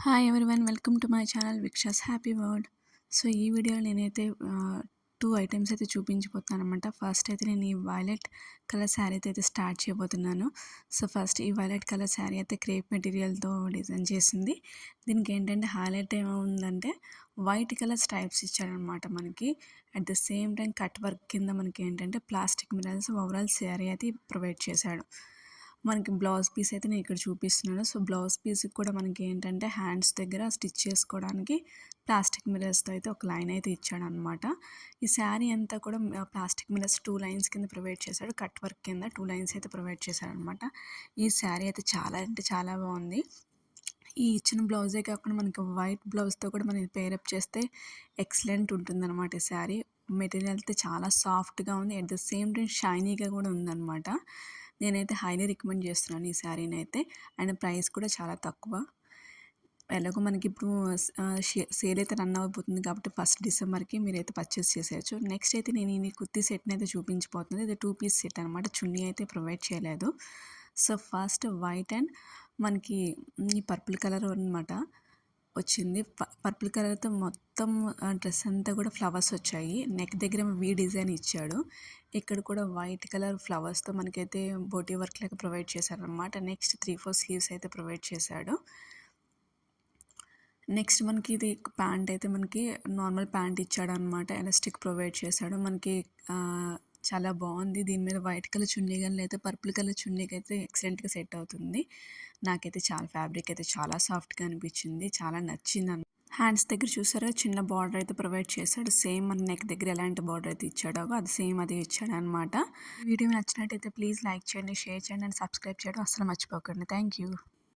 Hi everyone, welcome to my channel విక్షాస్ happy world. So ఈ వీడియోలో నేనైతే 2 ఐటమ్స్ అయితే చూపించబోతున్నాను అనమాట. ఫస్ట్ అయితే నేను ఈ వైలెట్ కలర్ శారీ అయితే స్టార్ట్ చేయబోతున్నాను. సో ఫస్ట్ ఈ వైలెట్ కలర్ శారీ అయితే క్రేప్ మెటీరియల్తో డిజైన్ చేసింది. దీనికి ఏంటంటే హైలైట్ ఏముందంటే వైట్ కలర్ స్ట్రైప్స్ ఇచ్చాడనమాట మనకి. At the same time cut work కింద మనకి ఏంటంటే ప్లాస్టిక్ మిరర్స్ ఓవరాల్ శారీ అయితే ప్రొవైడ్ చేశాడు. మనకి బ్లౌజ్ పీస్ అయితే నేను ఇక్కడ చూపిస్తున్నాను. సో బ్లౌజ్ పీస్కి కూడా మనకి ఏంటంటే హ్యాండ్స్ దగ్గర స్టిచ్ చేసుకోవడానికి ప్లాస్టిక్ మిరర్స్తో అయితే ఒక లైన్ అయితే ఇచ్చాడనమాట. ఈ శారీ అంతా కూడా ప్లాస్టిక్ మిరర్స్ 2 లైన్స్ కింద ప్రొవైడ్ చేశాడు. కట్ వర్క్ కింద 2 లైన్స్ అయితే ప్రొవైడ్ చేశాడనమాట. ఈ శారీ అయితే చాలా అంటే చాలా బాగుంది. ఈ ఇచ్చిన బ్లౌజే కాకుండా మనకి వైట్ బ్లౌజ్తో కూడా మనం పేరప్ చేస్తే ఎక్సలెంట్ ఉంటుందన్నమాట. ఈ శారీ మెటీరియల్ అయితే చాలా సాఫ్ట్గా ఉంది. అట్ ద సేమ్ టైం షైనీగా కూడా ఉందన్నమాట. నేనైతే హైలీ రికమెండ్ చేస్తున్నాను ఈ శారీని అయితే. అండ్ ప్రైస్ కూడా చాలా తక్కువ. ఎలాగో మనకి ఇప్పుడు సేల్ అయితే రన్ అయిపోతుంది కాబట్టి 1 డిసెంబర్కి మీరైతే పర్చేస్ చేసేయచ్చు. నెక్స్ట్ అయితే నేను ఈ కుర్తీ సెట్ని అయితే చూపించబోతుంది. ఇది 2 పీస్ సెట్ అనమాట. చున్నీ అయితే ప్రొవైడ్ చేయలేదు. సో ఫస్ట్ వైట్ అండ్ మనకి ఈ పర్పుల్ కలర్ అనమాట వచ్చింది. పర్పుల్ కలర్తో మొత్తం డ్రెస్ అంతా కూడా ఫ్లవర్స్ వచ్చాయి. నెక్ దగ్గర వీ డిజైన్ ఇచ్చాడు. ఇక్కడ కూడా వైట్ కలర్ ఫ్లవర్స్తో మనకైతే బోటీ వర్క్ లాగా ప్రొవైడ్ చేశారనమాట. నెక్స్ట్ 3-4 స్లీవ్స్ అయితే ప్రొవైడ్ చేశాడు. నెక్స్ట్ మనకి ఇది ప్యాంట్ అయితే మనకి నార్మల్ ప్యాంట్ ఇచ్చాడు అనమాట. ఎలాస్టిక్ ప్రొవైడ్ చేశాడు మనకి. చాలా బాగుంది. దీని మీద వైట్ కలర్ చున్నీ కానీ లేదా పర్పుల్ కలర్ చున్నీకి అయితే ఎక్సలెంట్గా సెట్ అవుతుంది. నాకైతే చాలా ఫ్యాబ్రిక్ అయితే చాలా సాఫ్ట్గా అనిపించింది, చాలా నచ్చింది. హ్యాండ్స్ దగ్గర చూసారా చిన్న బార్డర్ అయితే ప్రొవైడ్ చేశాడు. సేమ్ మన నెక్ దగ్గర ఎలాంటి బార్డర్ అయితే ఇచ్చాడో అది సేమ్ అదే ఇచ్చాడు అనమాట. వీడియో నచ్చినట్టయితే ప్లీజ్ లైక్ చేయండి, షేర్ చేయండి అండ్ సబ్స్క్రైబ్ చేయడం అసలు మర్చిపోకండి. Thank you.